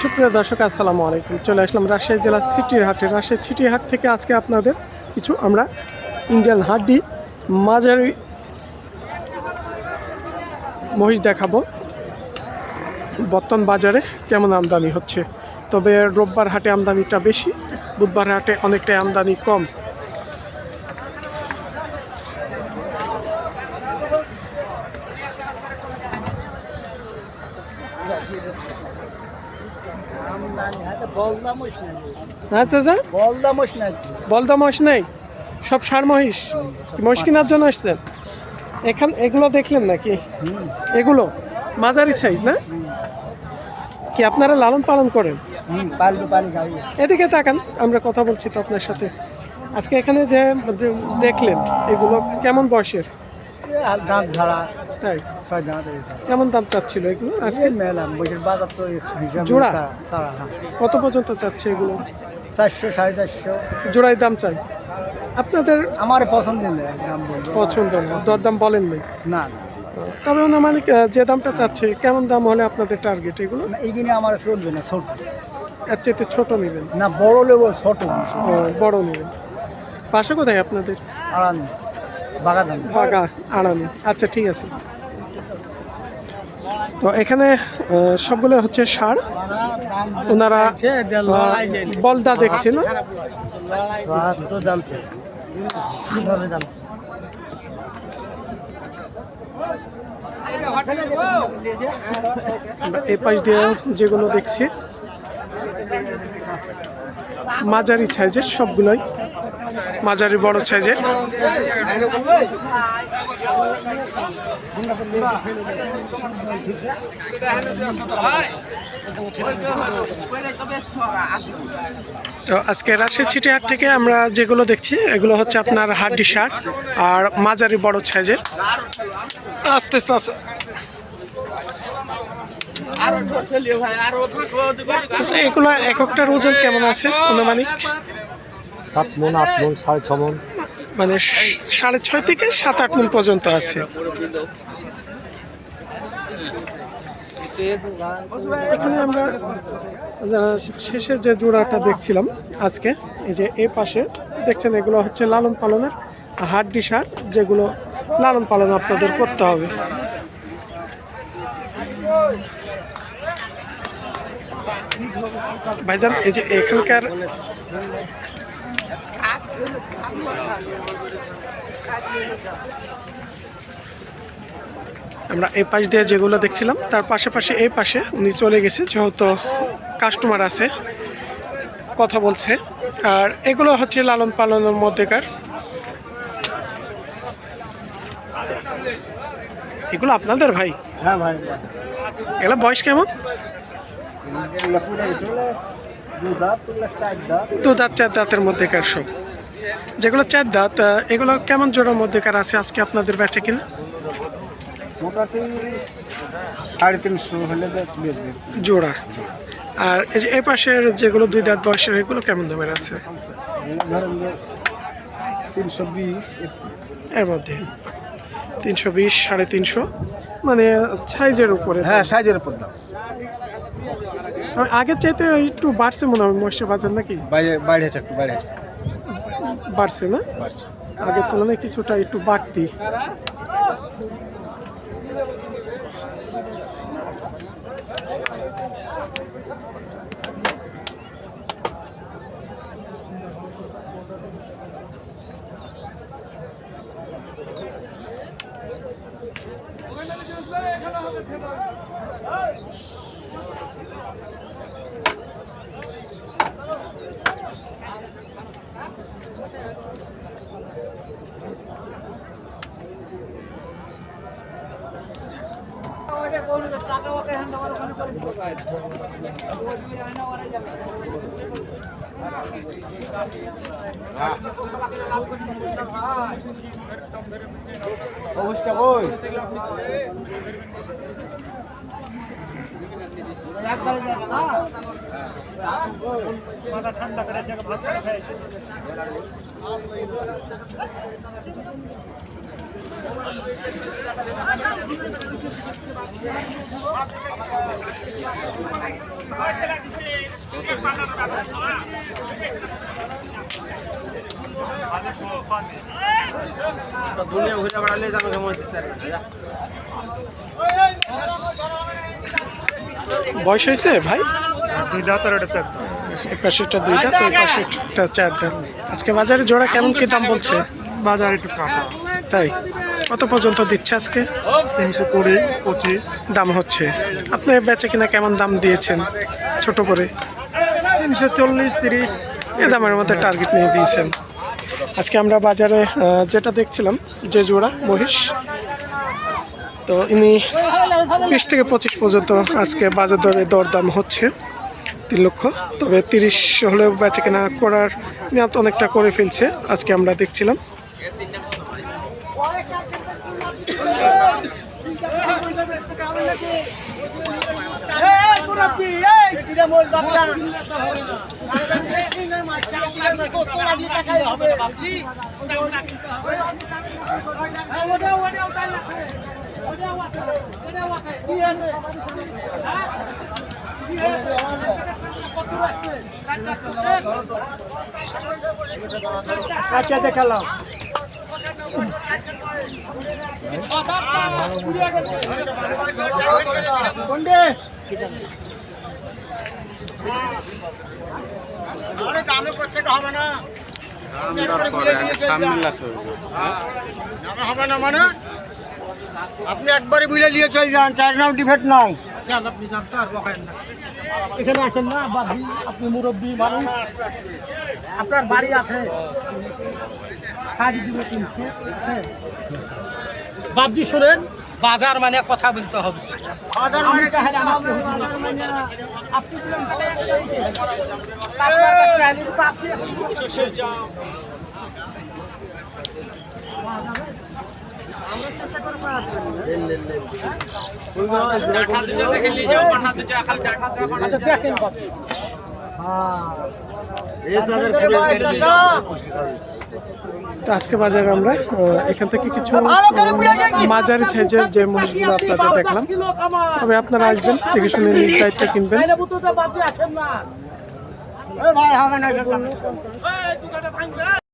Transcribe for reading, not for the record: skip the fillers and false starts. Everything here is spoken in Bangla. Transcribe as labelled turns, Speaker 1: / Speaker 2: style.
Speaker 1: সুপ্রিয় দর্শক আসসালামু আলাইকুম। চলে আসলাম রাজশাহী জেলার সিটির হাটে। রাজশাহী সিটির হাট থেকে আজকে আপনাদের কিছু আমরা ইন্ডিয়ান হাড্ডি মাঝারি মহিষ দেখাবো বর্তমান বাজারে কেমন আমদানি হচ্ছে। তবে রোববার হাটে আমদানিটা বেশি, বুধবার হাটে অনেকটাই আমদানি কম। আচ্ছা আচ্ছা, বলদা মহিষ নেই, সব ষাঁড় মহিষ। মহিষ কেনার জন্য আসছেন এখান? এগুলো দেখলেন নাকি? এগুলো মাঝারি সাইজ না কি? আপনারা লালন পালন করেন? এদিকে তাকান, আমরা কথা বলছি তো আপনার সাথে। আজকে এখানে যে দেখলেন এগুলো কেমন বয়সের? তাই কেমন দাম চাচ্ছিল এগুলো আজকে? জোড়া কত পর্যন্ত চাচ্ছে এগুলো?
Speaker 2: 400 450
Speaker 1: জোড়ায় দাম চাই আপনাদের?
Speaker 2: আমার পছন্দ
Speaker 1: পছন্দ না, দরদাম বলেন নাই?
Speaker 2: না,
Speaker 1: তবে মানে যে দামটা চাচ্ছে কেমন দাম হলে আপনাদের টার্গেট এগুলো?
Speaker 2: এইখানে আমার চলবে না, ছোট।
Speaker 1: এর চেয়ে ছোট নেবেন
Speaker 2: না, বড় নেবো, ছোট
Speaker 1: বড় নেবেন। বাসা কোথায় আপনাদের?
Speaker 2: আড়ানি, বাগাদান।
Speaker 1: বাগা আড়ানি। আচ্ছা ঠিক আছে। তো এখানে সবগুলো হচ্ছে ষাঁড়। ওনারা বলদা দেখছি না? এই পাশ দিয়ে যেগুলো দেখছি মাঝারি সাইজের, সবগুলোই মাঝারি বড় সাইজের। তো আজকে রাজশাহী সিটি হাট থেকে আমরা যেগুলো দেখছি এগুলো হচ্ছে আপনার হাড্ডি ষাঁড় আর মাঝারি বড় সাইজের। আস্তে আস্তে এগুলো এক একটার ওজন কেমন আছে আনুমানিক?
Speaker 2: 7 মণ, 8 মণ, 6.5 মণ,
Speaker 1: মানে 6.5 থেকে 7-8 মণ পর্যন্ত আছে। এখানে আমরা শেষে যে জোড়াটা দেখছিলাম আজকে, এই যে এই পাশে দেখছেন, এগুলো হচ্ছে লালন পালনের হাড্ডি ষাঁড়, যেগুলো লালন পালন আপনাদের করতে হবে। ভাইজান এই যে এখানকার আমরা এই পাশ দিয়ে যেগুলো দেখছিলাম তার পাশাপাশি এই পাশে উনি চলে গেছে, যেহেতু কাস্টমার আছে কথা বলছে। আর এগুলো হচ্ছে লালন পালনের মধ্যেকার। এগুলো আপনাদের ভাই?
Speaker 2: হ্যাঁ ভাই।
Speaker 1: এগুলো বয়স কেমন? 2 দাঁত 4 দাঁতের মধ্যেকার সব। যেগুলো 4 দাঁত এগুলো কেমন জোড়ার মধ্যেকার আছে আজকে আপনাদের বেচে কিনা?
Speaker 2: মোটামুটি 350 হলে
Speaker 1: জোড়া। আর এই যে এই পাশের যেগুলো 2 দাঁত বয়সের এগুলো কেমন দামের আছে?
Speaker 2: 320
Speaker 1: এর মধ্যে 320 350, মানে সাইজের উপরে।
Speaker 2: হ্যাঁ, সাইজের উপর দাম।
Speaker 1: আগের চাইতে একটু বাড়ছে মনে হয় মহিষের বাজার নাকি?
Speaker 2: বাড়িয়েছে, একটু বাড়িয়েছে।
Speaker 1: বাড়ছে না?
Speaker 2: বাড়ছে
Speaker 1: আগের তুলনায় কিছুটা একটু বাড়তি।
Speaker 2: অবস্থা কই?
Speaker 1: বয়স হয়েছে ভাই?
Speaker 3: দুই দাঁত আর এটা
Speaker 1: এই পাশেরটা 2 দাঁত, ওই পাশেরটা 4 দাঁত। আজকে বাজারে জোড়া কেমন কি দাম বলছে?
Speaker 3: বাজার একটু কাটা।
Speaker 1: তাই কত পর্যন্ত দিচ্ছে আজকে?
Speaker 3: 320, 25,
Speaker 1: দাম হচ্ছে। আপনি বেচে কিনা কেমন দাম দিয়েছেন ছোট করে?
Speaker 3: 340, 30।
Speaker 1: এ দামের মধ্যে টার্গেট নিয়ে দিয়েছেন। আজকে আমরা বাজারে যেটা দেখছিলাম যে জোড়া মহিষ, তো ইনি 20 থেকে 25 পর্যন্ত আজকে বাজার দরে দরদাম হচ্ছে 3 লক্ষ। তবে 30 হলেও বেচে কেনা করার নিয়ত অনেকটা করে ফেলছে আজকে আমরা দেখছিলাম।
Speaker 3: দেখালাম
Speaker 2: হবে না মানে আপনি একবারে বুঝে নিয়ে চলে যান, 4 নাম ডিফেক্ট নাই।
Speaker 3: এখানে আসেন না বাবজি, আপনি মুরব্বী মানুষ, আপনার বাড়ি আছে, বাবজি শুনেন, বাজার মানে কথা বলতে হবে। বাজার মানে
Speaker 1: তো আজকে বাজারে আমরা এখান থেকে কিছু মাঝারি সাইজের যে মহিষগুলো আপনাদের দেখলাম। তবে আপনারা আসবেন, দেখে শুনে নিজ দায়িত্বে কিনবেন।
Speaker 2: ভাই হবে না।